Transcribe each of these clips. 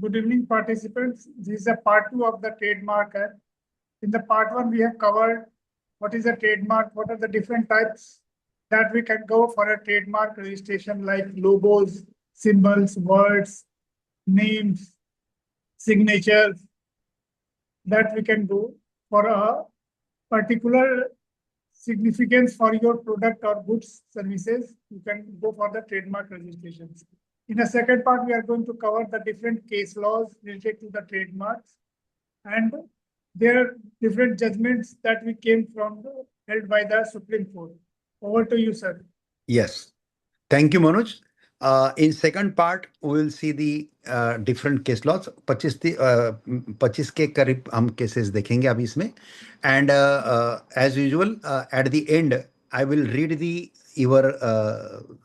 Good evening, participants. This is a part two of the trademark act. In the part one, we have covered what is a trademark, what are the different types that we can go for a trademark registration, like logos, symbols, words, names, signatures, that we can go for a particular significance for your product or goods, services. You can go for the trademark registrations. In the second part, we are going to cover the different case laws related to the trademarks and their different judgments that we came from held by the Supreme Court. Over to you, sir. Yes. Thank you, Manoj. In second part, we will see the different case laws. 25 के करीब हम cases देखेंगे अभी इसमें. And as usual, at the end, I will read the your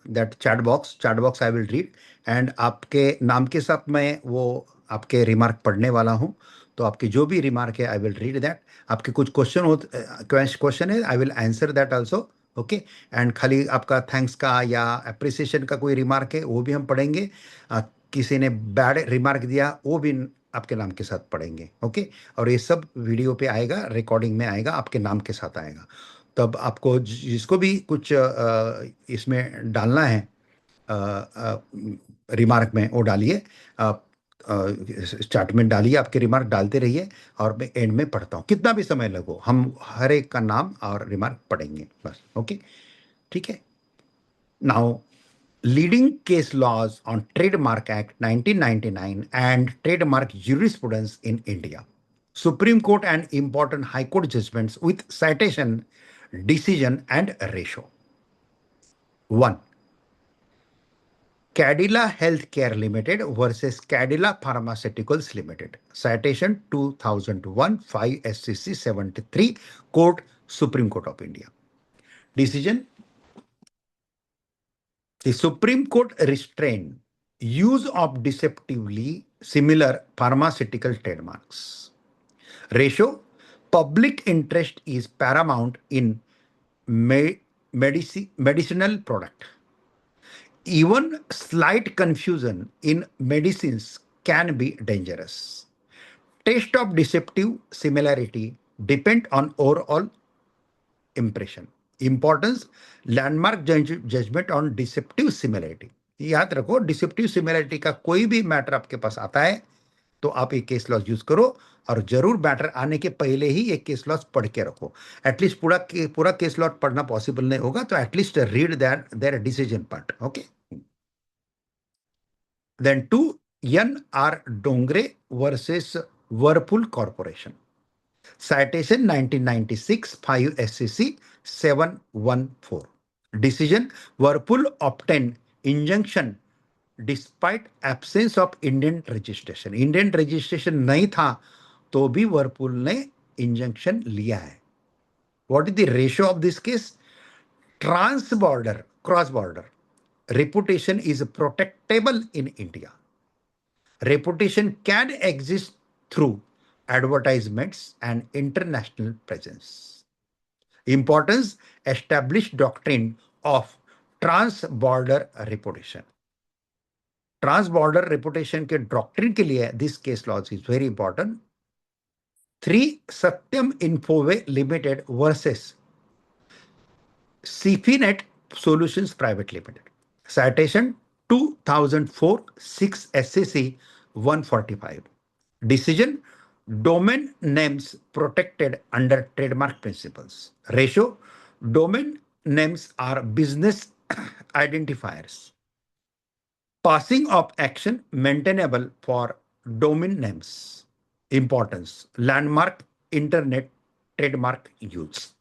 that chat box. Chat box I will read. And आपके नाम के साथ मैं वो आपके रिमार्क पढ़ने वाला हूँ. तो आपके जो भी रिमार्क है, आई विल रीड दैट. आपके कुछ क्वेश्चन है, I will answer that also. Okay. And खाली आपका थैंक्स का या अप्रिसिएशन का कोई रिमार्क है वो भी हम पढ़ेंगे. किसी ने बैड रिमार्क दिया वो भी आपके नाम के साथ पढ़ेंगे. ओके. और ये सब वीडियो पे आएगा, रिकॉर्डिंग में आएगा, आपके नाम के साथ आएगा. तब आपको जिसको भी कुछ इसमें डालना है रिमार्क में वो डालिए. चार्ट में डालिए, आपके रिमार्क डालते रहिए और मैं एंड में पढ़ता हूँ. कितना भी समय लगो, हम हर एक का नाम और रिमार्क पढ़ेंगे बस. ओके, ठीक है. Now leading case laws on Trademark Act 1999 and trademark jurisprudence in India. Supreme Court and important High Court judgments with citation, decision and ratio. 1. Cadila Healthcare Limited versus Cadila Pharmaceuticals Limited. Citation 2001 5 SCC 73 Court, Supreme Court of India. Decision. The Supreme Court restrained use of deceptively similar pharmaceutical trademarks. Ratio. Public interest is paramount in medicinal product. Even slight confusion in medicines can be dangerous. Test of deceptive similarity depend on overall impression. Importance. Landmark judgment on deceptive similarity. याद रखो, deceptive similarity का कोई भी matter आपके पास आता है तो आप ये केस लॉज यूज करो, और जरूर मैटर आने के पहले ही एक केस लॉज पढ़ के रखो. एटलीस्ट पूरा केस लॉज पढ़ना पॉसिबल नहीं होगा तो at least read that their decision part. Okay. Then 2. N.R. Dongre versus Whirlpool Corporation. Citation 1996 5 SCC 714. Decision. Whirlpool obtained injunction despite absence of Indian registration. Indian registration नहीं था तो भी Whirlpool ने injunction लिया है. What is the ratio of this case? Trans-border, cross-border reputation is protectable in India. Reputation can exist through advertisements and international presence. Importance. Established doctrine of trans-border reputation. Trans-border reputation के doctrine के लिए this case law is very important. 3. Satyam Infoway Limited versus CFINET Solutions Private Limited. Citation 2004 6 SCC 145. Decision. Domain names protected under trademark principles. Ratio. Domain names are business identifiers. Passing of action maintainable for domain names. Importance. Landmark internet trademark use.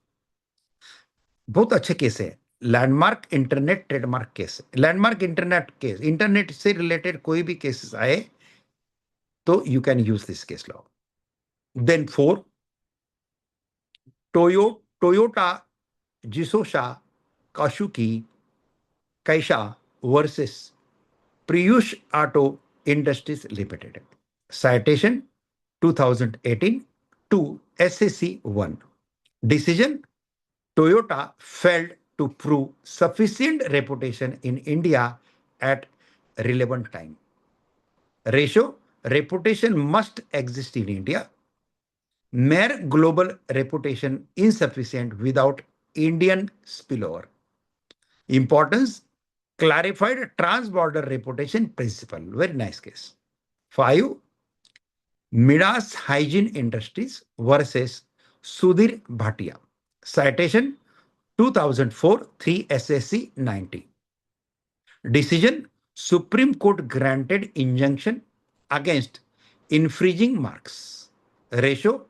बहुत अच्छे case है. Landmark internet trademark case. Landmark internet case, internet से related कोई भी cases आए तो you can use this case law. Then 4. Toyota जिसोशा Kabushiki Kaisha versus Prius auto industries limited. Citation 2018 2 SCC 1. Decision. Toyota failed to prove sufficient reputation in India at relevant time. Ratio. reputation must exist in India. Mere global reputation insufficient without Indian spillover. Importance, clarified transborder reputation principle. Very nice case. 5. Midas Hygiene Industries versus Sudhir Bhatia. Citation 2004 3 SSC 90. Decision, Supreme Court granted injunction against infringing marks. Ratio,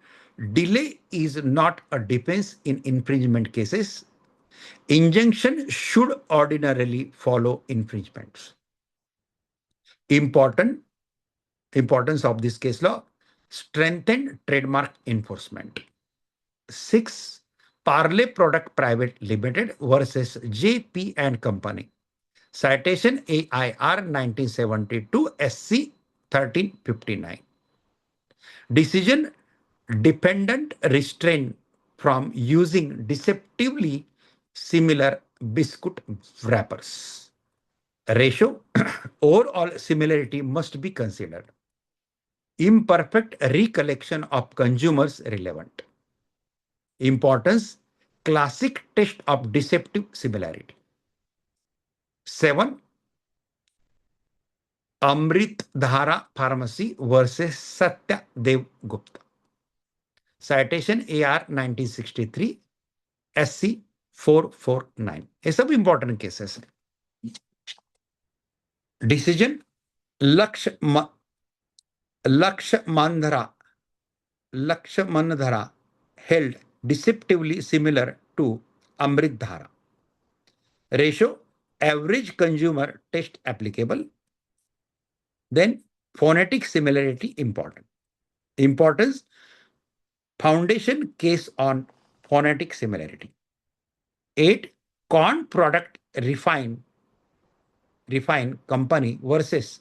delay is not a defense in infringement cases. Injunction should ordinarily follow infringements. Importance of this case law, strengthened trademark enforcement. 6. Parle Product Private Limited versus JP and Company. Citation AIR 1972 SC 1359. Decision, dependent restraint from using deceptively similar biscuit wrappers. Ratio, overall similarity must be considered. Imperfect recollection of consumers relevant. Importance, classic test of deceptive similarity. 7. Amrit Dhara Pharmacy versus Satya Dev Gupta. Citation AR 1963 SC 449. ये सब important cases हैं. Decision, Lakshmandhara held deceptively similar to Amrit Dhara. Ratio, average consumer test applicable. Then phonetic similarity important. Importance, foundation case on phonetic similarity. 8. Corn product refine company versus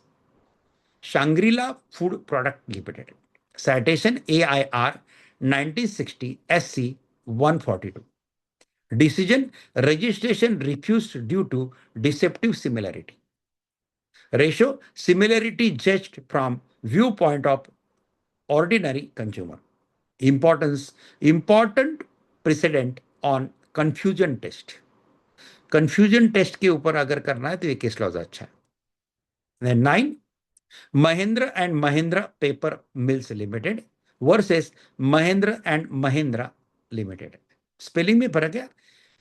Shangri-La Food Product Limited. Citation AIR 1960 SC 142. Decision, registration refused due to deceptive similarity. Ratio, similarity judged from viewpoint of ordinary consumer. Importance, important precedent on confusion test. Confusion test के ऊपर अगर करना है तो ये case laws अच्छा है. 9. Mahindra and Mahindra Paper Mills Limited versus Mahindra and Mahindra Limited. Spelling में फर्क है.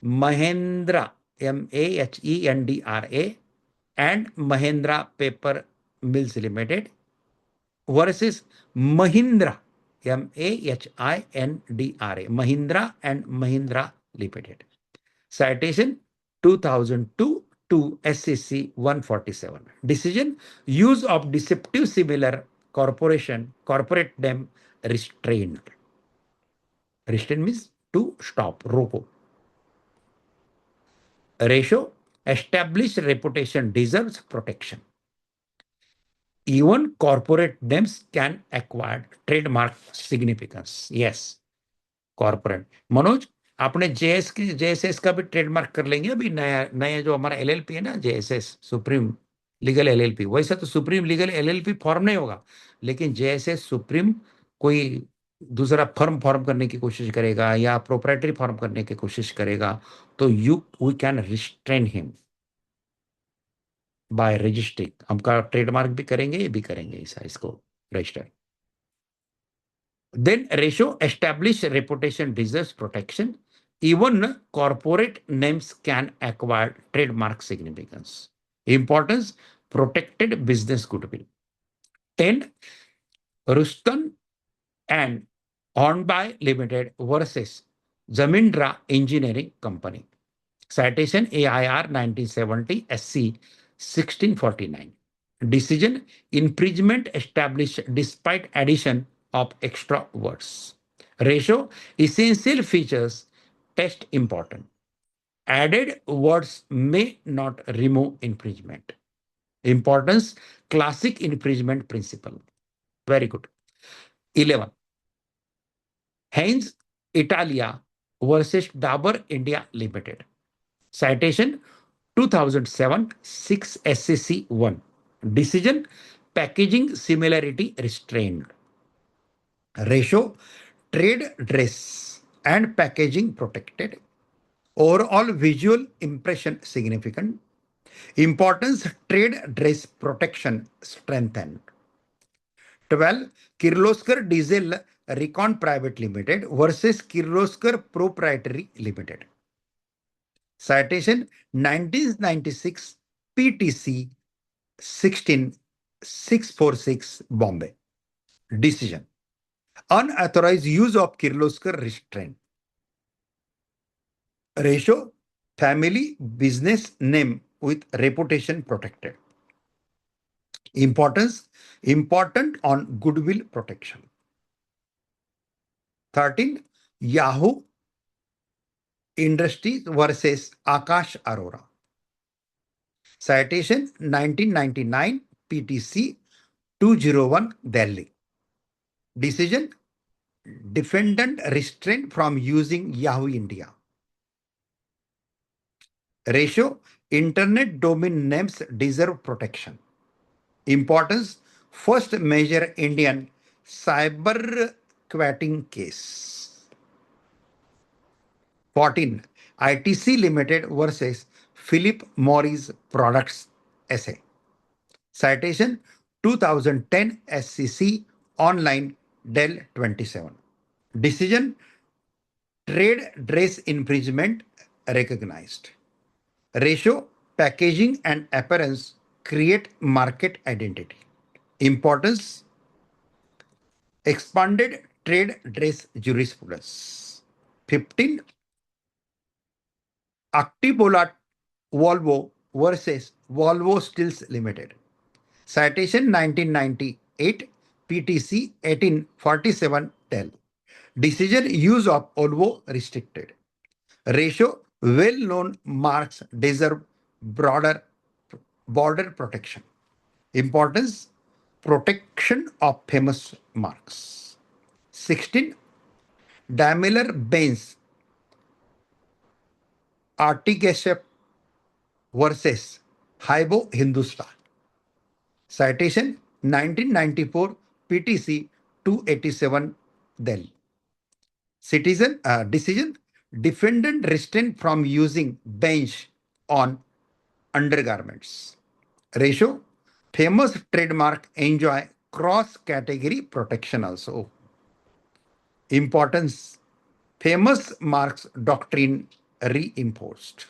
Mahindra MAHENDRA and Mahindra Paper Mills Limited versus Mahindra MAHINDRA Mahindra and Mahindra Limited. Citation 2002 to SCC 147. Decision, use of deceptive similar corporate name restraint. Restraint means to stop, roko. Ratio, established reputation deserves protection. Even corporate names can acquire trademark significance. Yes, corporate. Manoj, अपने JSS का भी trademark कर लेंगे. अभी नया जो हमारा LLP है ना, जेएसएस सुप्रीम लीगल एलएलपी, वैसा तो सुप्रीम लीगल एलएलपी फॉर्म नहीं होगा, लेकिन जेएसएस सुप्रीम कोई दूसरा फर्म फॉर्म करने की कोशिश करेगा या प्रोप्राइटरी फॉर्म करने की कोशिश करेगा तो we can restrain him by registering. हमका ट्रेडमार्क भी करेंगे, ये भी करेंगे इसको register. Then ratio, established reputation deserves protection. Even corporate names can acquire trademark significance. Importance, protected business goodwill. 10. Ruston and Hornby Limited versus Zamindra Engineering Company. Citation AIR 1970 SC 1649. Decision, infringement established despite addition of extra words. Ratio, essential features test important. Added words may not remove infringement. Importance, classic infringement principle. Very good. 11. Heinz Italia versus Dabur India Limited. Citation 2007 6 SCC 1. Decision, packaging similarity restrained. Ratio, trade dress and packaging protected. Overall visual impression significant. Importance, trade dress protection strengthened. 12. Kirloskar Diesel Recon Private Limited versus Kirloskar Proprietary Limited. Citation 1996 PTC 16646 Bombay. Decision. Unauthorized use of Kirloskar restraint. Ratio, family business name with reputation protected. Importance, important on goodwill protection. 13. Yahoo Industries versus Akash Arora. Citation 1999 PTC 201 Delhi. Decision, defendant restrained from using Yahoo India. Ratio, internet domain names deserve protection. Importance, first major Indian cyber quatting case. 14. ITC Limited versus Philip Morris Products SA. Citation 2010 SCC online Dell 27. Decision, trade dress infringement recognized. Ratio, packaging and appearance create market identity. Importance, expanded trade dress jurisprudence. 15. Actibola Volvo versus Volvo Stills Limited. Citation 1998 PTC 1847 Dell. Decision, use of Volvo restricted. Ratio, well-known marks deserve broader border protection. Importance, protection of famous marks. 16. Daimler-Benz Artigesep versus Haibo Hindustan. Citation 1994 PTC 287 Delhi. Decision, defendant restrained from using bench on undergarments. Ratio, famous trademark enjoy cross-category protection also. Importance, famous marks doctrine reinforced.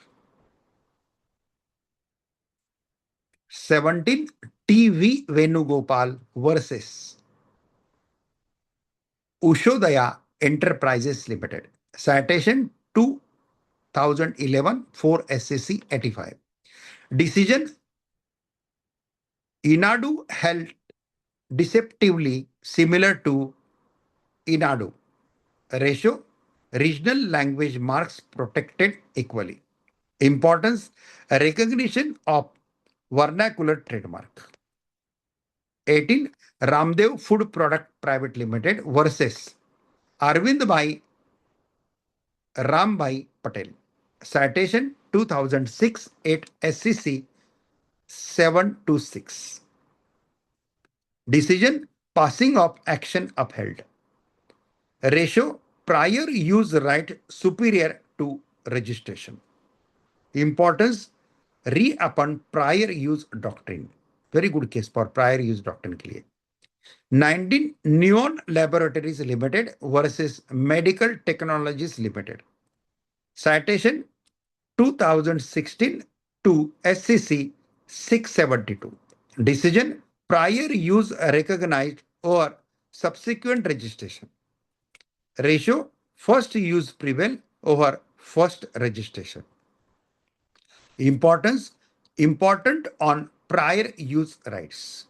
17. TV Venugopal versus Ushodaya Enterprises Limited. Citation 2011 4 SCC 85. Decision, Inadu held deceptively similar to Inadu. Ratio, regional language marks protected equally. Importance, recognition of vernacular trademark. 18. Ramdev Food Product Private Limited versus Arvind Bhai Rambhai Patel. Citation 2006 8 SCC 726. Decision, passing of action upheld. Ratio, prior use right superior to registration. Importance, re upon prior use doctrine. Very good case for prior use doctrine के लिए. 19. Neon Laboratories Limited versus Medical Technologies Limited. Citation 2016 to SCC 672. Decision, prior use recognized or subsequent registration. Ratio, first use prevail over first registration. Importance, important on prior use rights.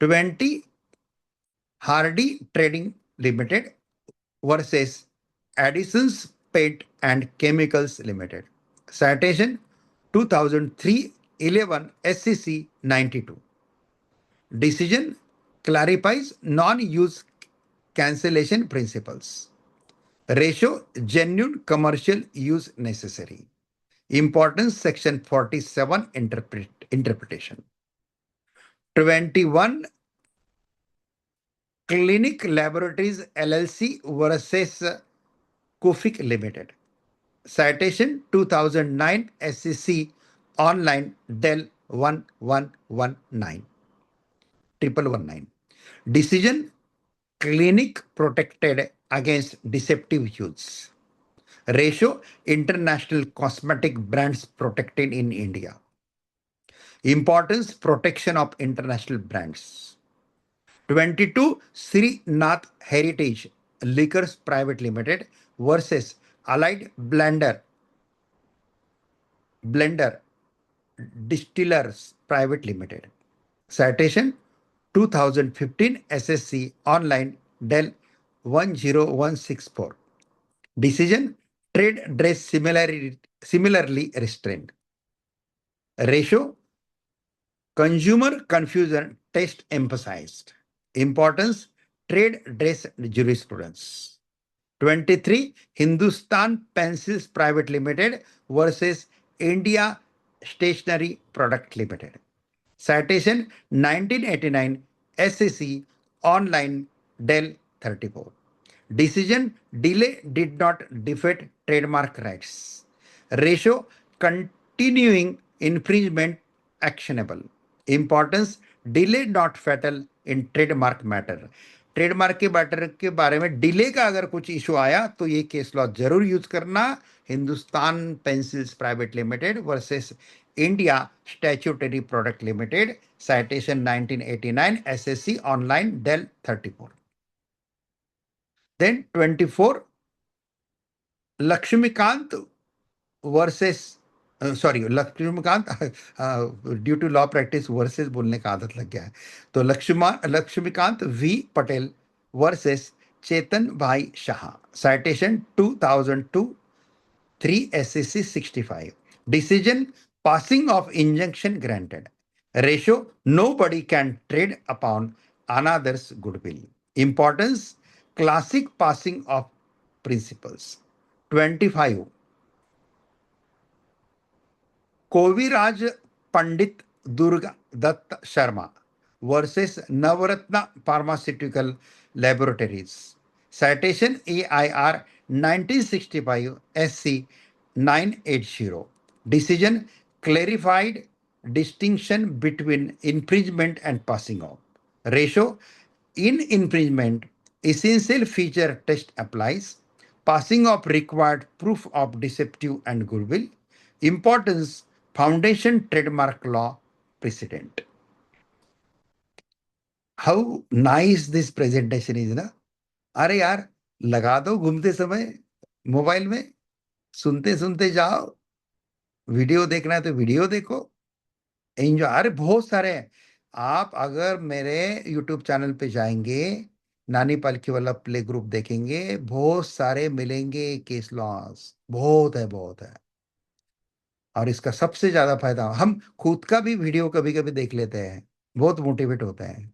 20. Hardy Trading Limited versus Addison's Paint and Chemicals Limited. Citation 2003 11 SCC 92. Decision, clarifies non-use cancellation principles. Ratio, genuine commercial use necessary. Importance, section 47 interpretation. 21 Clinic Laboratories LLC versus Kufik Limited. Citation 2009 SEC online Del 1119 1119. Decision clinic protected against deceptive use. Ratio international cosmetic brands protected in India. Importance protection of international brands. 22 Sri Nath Heritage Liquors Private Limited versus Allied Blender Distillers Private Limited. Citation 2015 SSC online Del 10164. Decision trade dress similarly restrained. Ratio consumer confusion test emphasized. Importance trade dress jurisprudence. 23 Hindustan Pencils Private Limited versus India Stationery Product Limited. Citation 1989 SEC online Del 34. Decision delay did not defeat trademark rights. Ratio continuing infringement actionable. Importance delay not fatal in trademark matter. Trademark के matter के बारे में delay का अगर कुछ issue आया तो ये केस लॉ जरूर यूज करना. Hindustan pencils private limited versus India statutory product limited. Citation 1989 SSC online Del 34. Then 24 Lakshmikant versus Lakshmikant due to law practice versus बोलने का आदत लग गया है. तो Lakshmikant V Patel versus Chetan bhai Shah. Citation 2002 3 SEC 65. Decision passing of injunction granted. Ratio nobody can trade upon another's goodwill. Importance classic passing of principles. 25 Kaviraj Pandit Durga Dutt Sharma versus Navaratna pharmaceutical laboratories. Citation AIR 1965 SC 980. Decision clarified distinction between infringement and passing off. Ratio in infringement essential feature test applies. Passing off required proof of deceptive and goodwill. Importance foundation trademark law precedent. How nice this presentation is ना. अरे यार लगा दो घूमते समय mobile में, सुनते सुनते जाओ, वीडियो देखना है तो वीडियो देखो, एंजॉय. अरे बहुत सारे हैं. आप अगर मेरे YouTube चैनल पे जाएंगे, नानी पालकी वाला प्ले ग्रुप देखेंगे, बहुत सारे मिलेंगे केस लॉस. बहुत है. और इसका सबसे ज्यादा फायदा हम खुद का भी वीडियो कभी कभी देख लेते हैं, बहुत मोटिवेट होते हैं.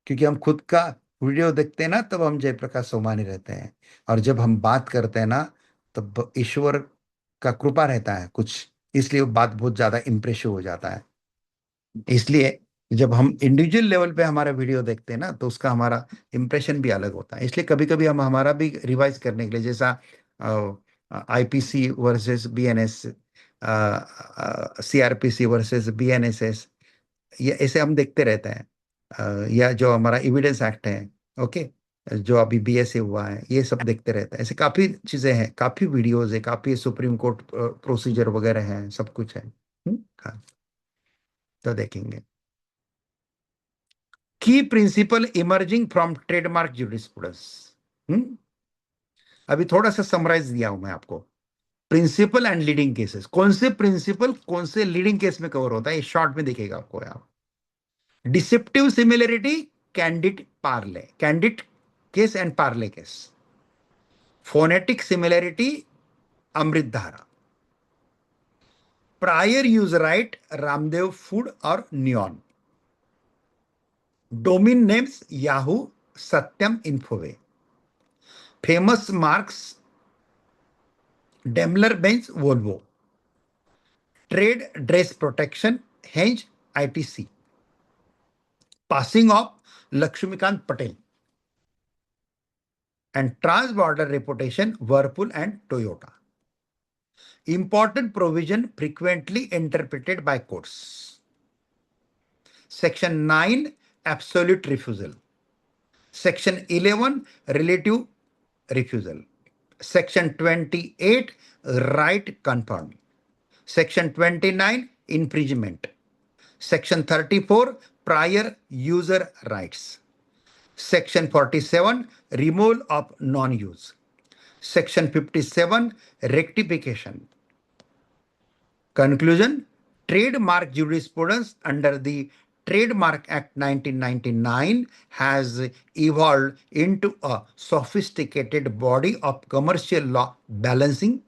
क्योंकि हम खुद का वीडियो देखते हैं ना तब हम जयप्रकाश सोमानी रहते हैं, और जब हम बात करते हैं ना तब ईश्वर का कृपा रहता है कुछ, इसलिए वो बात बहुत ज्यादा इंप्रेसिव हो जाता है. इसलिए जब हम इंडिविजुअल लेवल पे हमारा वीडियो देखते हैं ना तो उसका हमारा इंप्रेशन भी अलग होता है. इसलिए कभी कभी हम हमारा भी रिवाइज करने के लिए, जैसा IPC versus BNS, CRPC versus BNSS, ये ऐसे हम देखते रहते हैं. या जो हमारा एविडेंस एक्ट है, ओके, जो अभी BSA हुआ है, ये सब देखते रहते हैं. ऐसे काफी चीजें हैं, काफी वीडियोज है, काफी सुप्रीम कोर्ट प्रोसीजर वगैरह है, सब कुछ है. हाँ, तो देखेंगे. की principle emerging from trademark jurisprudence. अभी थोड़ा सा समराइज दिया हूं मैं आपको. प्रिंसिपल एंड लीडिंग केसेस, कौन से प्रिंसिपल कौन से लीडिंग केस में कवर होता है, इस शॉर्ट में दिखेगा आपको यहाँ. Deceptive similarity candid case and Parle case. Phonetic similarity Amrit Dhara. Prior use right Ramdev food और Neon. Domain names Yahoo, Satyam, Infoway. Famous marks Daimler Benz, Volvo. Trade dress protection Heinz, ITC. passing of Lakshmikant Patel, and trans-border reputation Whirlpool and Toyota. Important provision frequently interpreted by courts. Section 9, absolute refusal. Section 11, relative refusal. Section 28, right confirmed. Section 29, infringement. Section 34, prior user rights. Section 47, removal of non-use. Section 57, rectification. Conclusion, trademark jurisprudence under the Trademark Act 1999 has evolved into a sophisticated body of commercial law balancing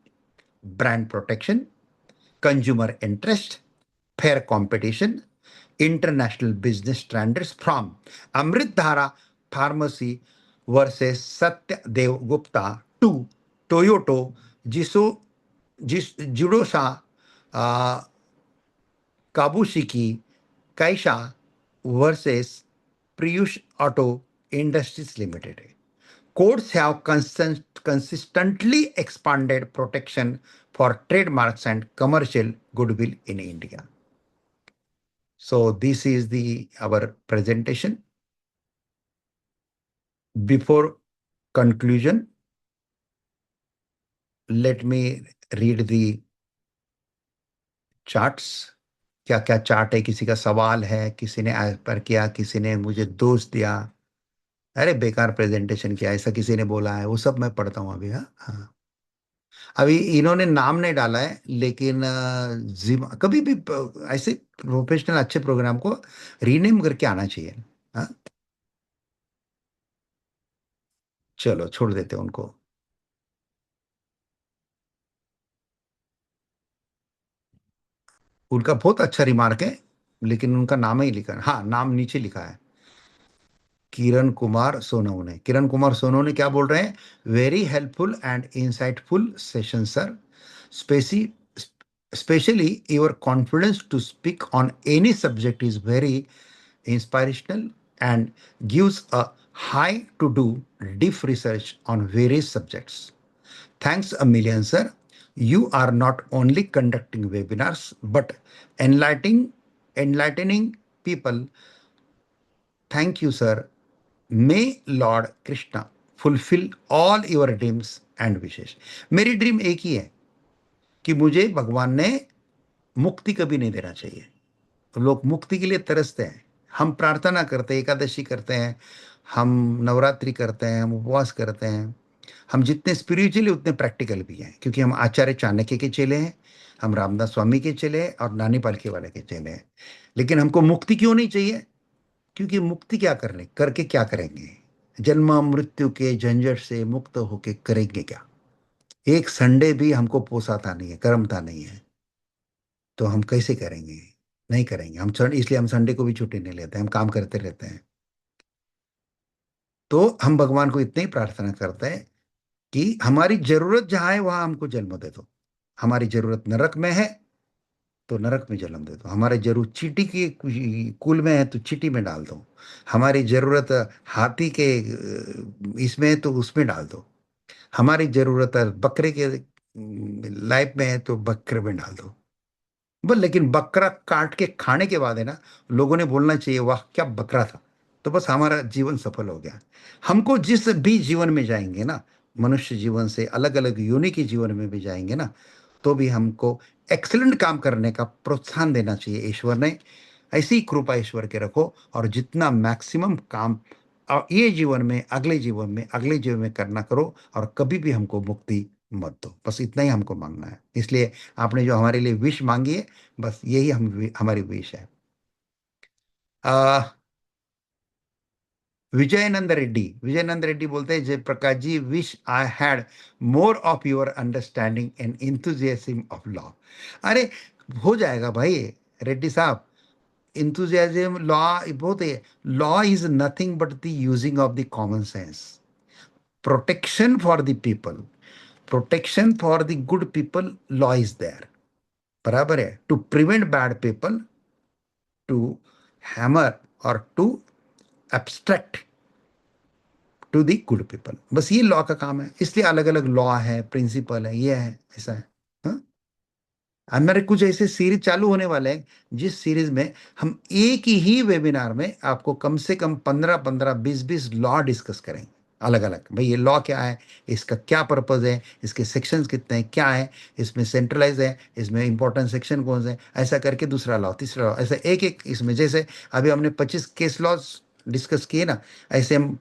brand protection, consumer interest, fair competition, international business standards from Amrit Dhara Pharmacy versus Satya Dev Gupta to Toyota Jidosha Kabushiki Kaisha versus Priyush Auto Industries Limited. Courts have consistently expanded protection for trademarks and commercial goodwill in India. So this is our presentation. Before conclusion, let me read the charts. क्या क्या chart है, किसी का सवाल है, किसी ने पर किया, किसी ने मुझे दोष दिया, अरे बेकार प्रेजेंटेशन किया, ऐसा किसी ने बोला है, वो सब मैं पढ़ता हूँ अभी। हाँ, अभी इन्होंने नाम नहीं डाला है, लेकिन कभी भी ऐसे प्रोफेशनल अच्छे प्रोग्राम को रीनेम करके आना चाहिए। हाँ, चलो छोड़ देते हैं उनको। उनका बहुत अच्छा रिमार्क है, लेकिन उनका नाम ही लिखा है। हाँ, नाम नीचे लिखा है, किरण कुमार सोनवने। किरण कुमार सोनवने क्या बोल रहे हैं? Very helpful and insightful session sir, especially your confidence to speak on any subject is very inspirational and gives a high to do deep research on various subjects. Thanks a million, sir. You are not only conducting webinars but enlightening people. Thank you, sir. May Lord Krishna fulfill all your dreams and wishes. मेरी dream एक ही है कि मुझे भगवान ने मुक्ति कभी नहीं देना चाहिए। तो लोग मुक्ति के लिए तरसते हैं, हम प्रार्थना करते हैं, एकादशी करते हैं, हम नवरात्रि करते हैं, हम उपवास करते हैं, हम जितने स्पिरिचुअली उतने प्रैक्टिकल भी हैं, क्योंकि हम आचार्य चाणक्य के चेले हैं, हम रामदास स्वामी के चेले हैं और नानी पालकी वाले के चेले हैं। लेकिन हमको मुक्ति क्यों नहीं चाहिए? क्योंकि मुक्ति क्या करने करके क्या करेंगे? जन्म मृत्यु के झंझट से मुक्त होके करेंगे क्या? एक संडे भी हमको पोसाता नहीं है, कर्मता नहीं है, तो हम कैसे करेंगे? नहीं करेंगे हम। इसलिए हम संडे को भी छुट्टी नहीं लेते, हम काम करते रहते हैं। तो हम भगवान को इतनी प्रार्थना करते हैं कि हमारी जरूरत जहां है वहां हमको जन्म दे दो। हमारी जरूरत नरक में है तो नरक में जन्म दे दो, हमारी जरूरत चींटी के कुल में है तो चींटी में डाल दो, हमारी जरूरत हाथी के इसमें है तो उसमें डाल दो, हमारी जरूरत बकरे के लाइफ में है तो बकरे में डाल दो। बस लेकिन बकरा काट के खाने के बाद है ना, लोगों ने बोलना चाहिए वाह क्या बकरा था, तो बस हमारा जीवन सफल हो गया। हमको जिस भी जीवन में जाएंगे ना, मनुष्य जीवन से अलग अलग योनि के जीवन में भी जाएंगे ना, तो भी हमको एक्सीलेंट काम करने का प्रोत्साहन देना चाहिए ईश्वर ने। ऐसी ही कृपा ईश्वर के रखो और जितना मैक्सिमम काम ये जीवन में, अगले जीवन में, अगले जीवन में करना करो, और कभी भी हमको मुक्ति मत दो। बस इतना ही हमको मांगना है। इसलिए आपने जो हमारे लिए विश मांगी है, बस यही हमारी विश है। विजयनंद रेड्डी बोलते हैं, Jai Prakash ji, wish I had more of your understanding and enthusiasm of law. अरे हो जाएगा भाई रेड्डी साहब, इंथुजियाज्म लॉ बहुत है। Law is nothing but the using of the common sense, protection for the people, protection for the good people, law is there. बराबर है, to prevent bad people, to hammer और to abstract to the good people. बस ये law का काम है, इसलिए अलग अलग लॉ है, प्रिंसिपल है, ये है, ऐसा है। हाँ? हमारे कुछ ऐसे सीरीज चालू होने वाले हैं जिस सीरीज में हम एक ही वेबिनार में आपको कम से कम 15-15, 20-20 लॉ डिस्कस करेंगे अलग अलग। भाई ये लॉ क्या है, इसका क्या पर्पज है, इसके सेक्शंस कितने हैं, क्या है, इसमें सेंट्रलाइज है, इसमें इंपॉर्टेंट सेक्शन कौन से हैं, ऐसा करके दूसरा लॉ, तीसरा लॉ, ऐसा एक एक इसमें। जैसे अभी हमने 25 केस लॉज डिस्कस किए ना, ऐसे हम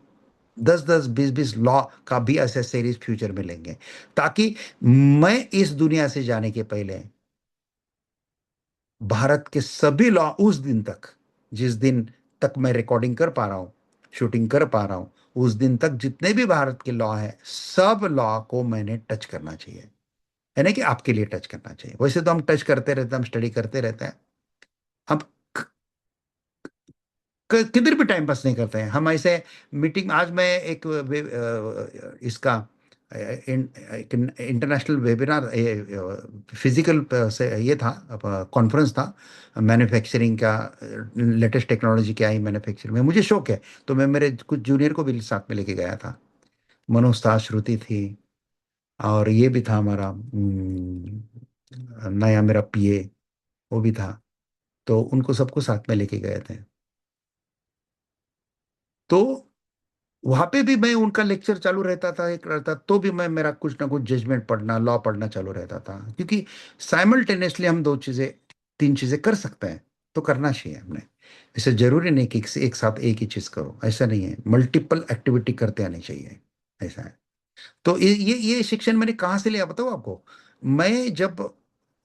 10-10, 20-20 लॉ का भी ऐसे सीरीज फ्यूचर में लेंगे, ताकि मैं इस दुनिया से जाने के पहले भारत के सभी लॉ उस दिन तक, जिस दिन तक मैं रिकॉर्डिंग कर पा रहा हूं, शूटिंग कर पा रहा हूं, उस दिन तक जितने भी भारत के लॉ है, सब लॉ को मैंने टच करना चाहिए, यानी कि आपके लिए टच करना चाहिए। वैसे तो हम टच करते रहते हैं, हम स्टडी करते रहते हैं, हम किधर भी टाइम पास नहीं करते हैं हम ऐसे। मीटिंग, आज मैं एक इसका एक इंटरनेशनल वेबिनार, फिजिकल से ये था, कॉन्फ्रेंस था मैन्युफैक्चरिंग का, लेटेस्ट टेक्नोलॉजी क्या है मैन्युफैक्चरिंग में, मुझे शौक है, तो मैं मेरे कुछ जूनियर को भी साथ में लेके गया था। मनोज था, श्रुति थी, और ये भी था हमारा नया मेरा पीए, वो भी था, तो उनको सबको साथ में लेके गए थे। तो वहां पे भी मैं उनका लेक्चर चालू रहता था, एक रहता, तो भी मैं मेरा कुछ ना कुछ जजमेंट पढ़ना, लॉ पढ़ना चालू रहता था, क्योंकि साइमल्टेनियसली हम दो चीजें, तीन चीजें कर सकते हैं, तो करना चाहिए हमने। ऐसे जरूरी नहीं कि एक साथ एक ही चीज करो, ऐसा नहीं है, मल्टीपल एक्टिविटी करते आनी चाहिए, ऐसा है। तो ये शिक्षण मैंने कहाँ से लिया बताओ आपको। मैं जब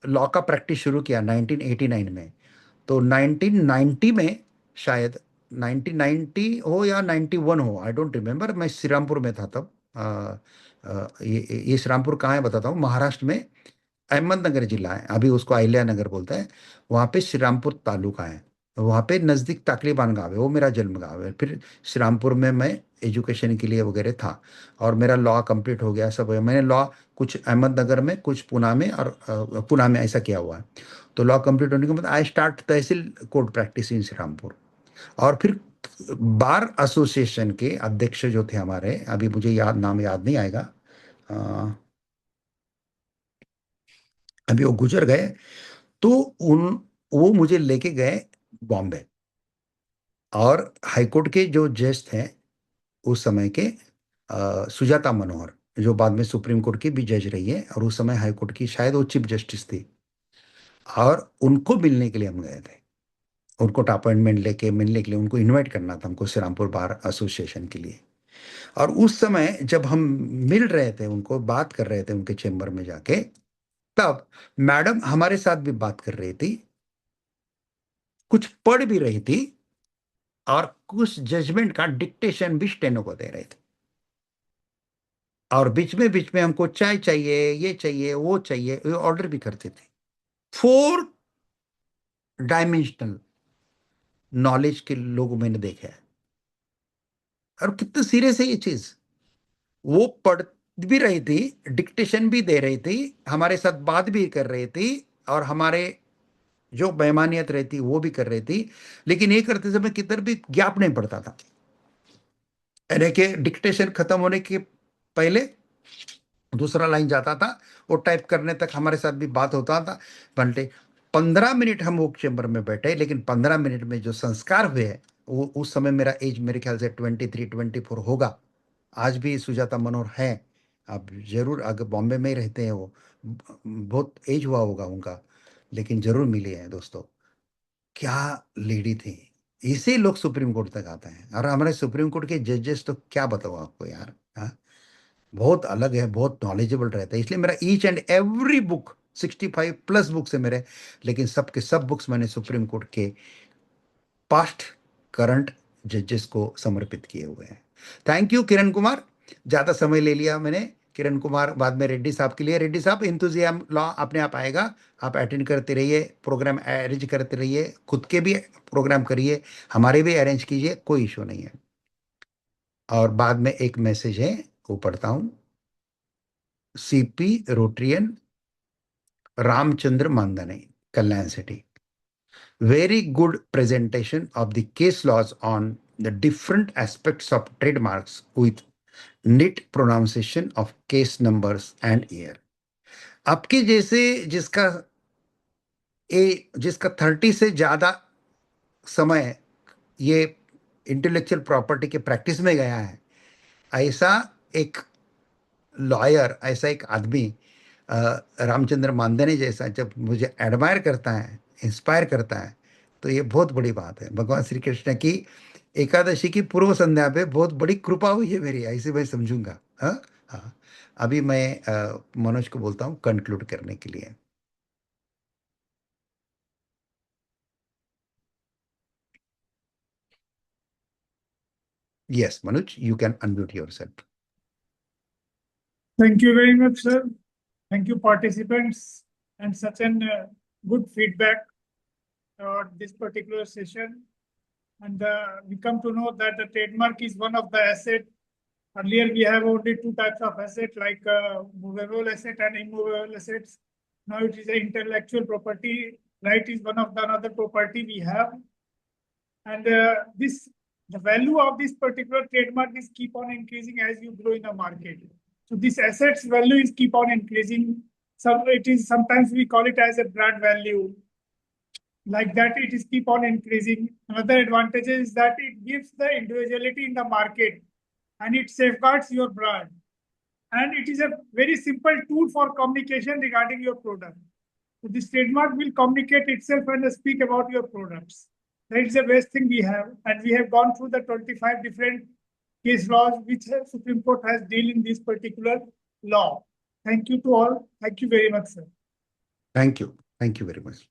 लॉ का प्रैक्टिस शुरू किया 1989 में, तो 1990 में, शायद 1990 हो या 91 हो, आई डोंट रिमेम्बर, मैं श्रीरामपुर में था तब। ये श्रीरामपुर कहाँ है बताता हूँ, महाराष्ट्र में अहमदनगर जिला है, अभी उसको अहिल्या नगर बोलते हैं। वहाँ पे श्रीरामपुर तालुका है, वहाँ पे नज़दीक ताकलीबान गाँव है, वो मेरा जन्म गाँव है। फिर श्रीरामपुर में मैं एजुकेशन के लिए वगैरह था, और मेरा लॉ कंप्लीट हो गया, सब हो गया। मैंने लॉ कुछ अहमदनगर में, कुछ पुणे में, और पुणे में ऐसा किया हुआ है। तो लॉ कंप्लीट होने के बाद I start tehsil court practice in Shrirampur. और फिर बार एसोसिएशन के अध्यक्ष जो थे हमारे, अभी मुझे नाम याद नहीं आएगा, अ, अभी वो गुजर गए, तो उन वो मुझे लेके गए बॉम्बे, और हाईकोर्ट के जो जज थे उस समय के, सुजाता मनोहर, जो बाद में सुप्रीम कोर्ट की भी जज रही है, और उस समय हाईकोर्ट की शायद वो चीफ जस्टिस थी, और उनको मिलने के लिए हम गए थे। उनको अपॉइंटमेंट लेके मिलने के लिए उनको इनवाइट करना था हमको, श्रीरामपुर बार एसोसिएशन के लिए। और उस समय जब हम मिल रहे थे, उनको बात कर रहे थे उनके चेम्बर में जाके, तब मैडम हमारे साथ भी बात कर रही थी, कुछ पढ़ भी रही थी, और कुछ जजमेंट का डिक्टेशन भी स्टेनो को दे रहे थे। और बीच में हमको चाय चाहिए, ये चाहिए, वो चाहिए, ये ऑर्डर भी करते थे। 4 डायमेंशनल नॉलेज के लोग मैंने देखे हैं, और कितना सीरियस है ये चीज। वो पढ़ भी रही थी, डिक्टेशन भी दे रही थी, हमारे साथ बात भी कर रही थी, और हमारे जो बेईमानियत रहती वो भी कर रही थी, लेकिन ये करते समय किधर भी गैप नहीं पड़ता था, यानी कि डिक्टेशन खत्म होने के पहले दूसरा लाइन जाता था, वो टाइप करने तक हमारे साथ भी बात होता था। घंटे 15 मिनट हम वो चेम्बर में बैठे, लेकिन 15 मिनट में जो संस्कार हुए हैं, वो उस समय मेरा एज मेरे ख्याल से 23-24 होगा। आज भी सुजाता मनोहर है, आप जरूर, अगर बॉम्बे में ही रहते हैं वो, बहुत एज हुआ होगा उनका, लेकिन जरूर मिले हैं दोस्तों। क्या लेडी थी। इसे लोग सुप्रीम कोर्ट तक आते हैं, और हमारे सुप्रीम कोर्ट के जजेस तो क्या बताऊं आपको यार, हाँ, बहुत अलग है, बहुत नॉलेजेबल रहता है। इसलिए मेरा each and every book, 65+ books है मेरे, लेकिन सब के सब बुक्स मैंने सुप्रीम कोर्ट के पास्ट करंट जजेस को समर्पित किए हुए हैं। थैंक यू किरण कुमार, ज़्यादा समय ले लिया मैंने। किरण कुमार, बाद में रेड्डी साहब के लिए। रेड्डी साहब, इंतजाम लॉ अपने आप आएगा, आप अटेंड करते रहिए, प्रोग्राम अरेंज करते रहिए, खुद के भी प्रोग्राम करिए, हमारे भी अरेंज कीजिए, कोई इशू नहीं है। और बाद में एक मैसेज है, वो पढ़ता हूँ। CP Rotarian Ramchandra मांदाने, Kalyan city, very good presentation of the case laws on the different aspects of trademarks with neat pronunciation of case numbers and year. आपके जैसे जिसका 30 से ज्यादा समय ये इंटेलेक्चुअल प्रॉपर्टी के प्रैक्टिस में गया है, ऐसा एक लॉयर, ऐसा एक आदमी रामचंद्र मांदने जैसा जब मुझे एडमायर करता है, इंस्पायर करता है, तो ये बहुत बड़ी बात है। भगवान श्री कृष्ण की एकादशी की पूर्व संध्या पे बहुत बड़ी कृपा हुई है मेरी, ऐसे मैं समझूंगा। हाँ हाँ। अभी मैं मनोज को बोलता हूँ कंक्लूड करने के लिए। Yes Manoj, you can unmute yourself. Thank you very much, sir. Thank you, participants, and such an good feedback on this particular session. And we come to know that the trademark is one of the asset. Earlier, we have only two types of asset, like movable asset and immovable assets. Now it is an intellectual property. Right is one of the another property we have. And the value of this particular trademark is keep on increasing as you grow in the market. So this asset's value is keep on increasing. Sometimes we call it as a brand value. Like that, it is keep on increasing. Another advantage is that it gives the individuality in the market and it safeguards your brand. And it is a very simple tool for communication regarding your product. So this trademark will communicate itself and speak about your products. That is the best thing we have. And we have gone through the 25 different case laws which Supreme Court has dealt in this particular law. Thank you to all. Thank you very much, sir. Thank you very much.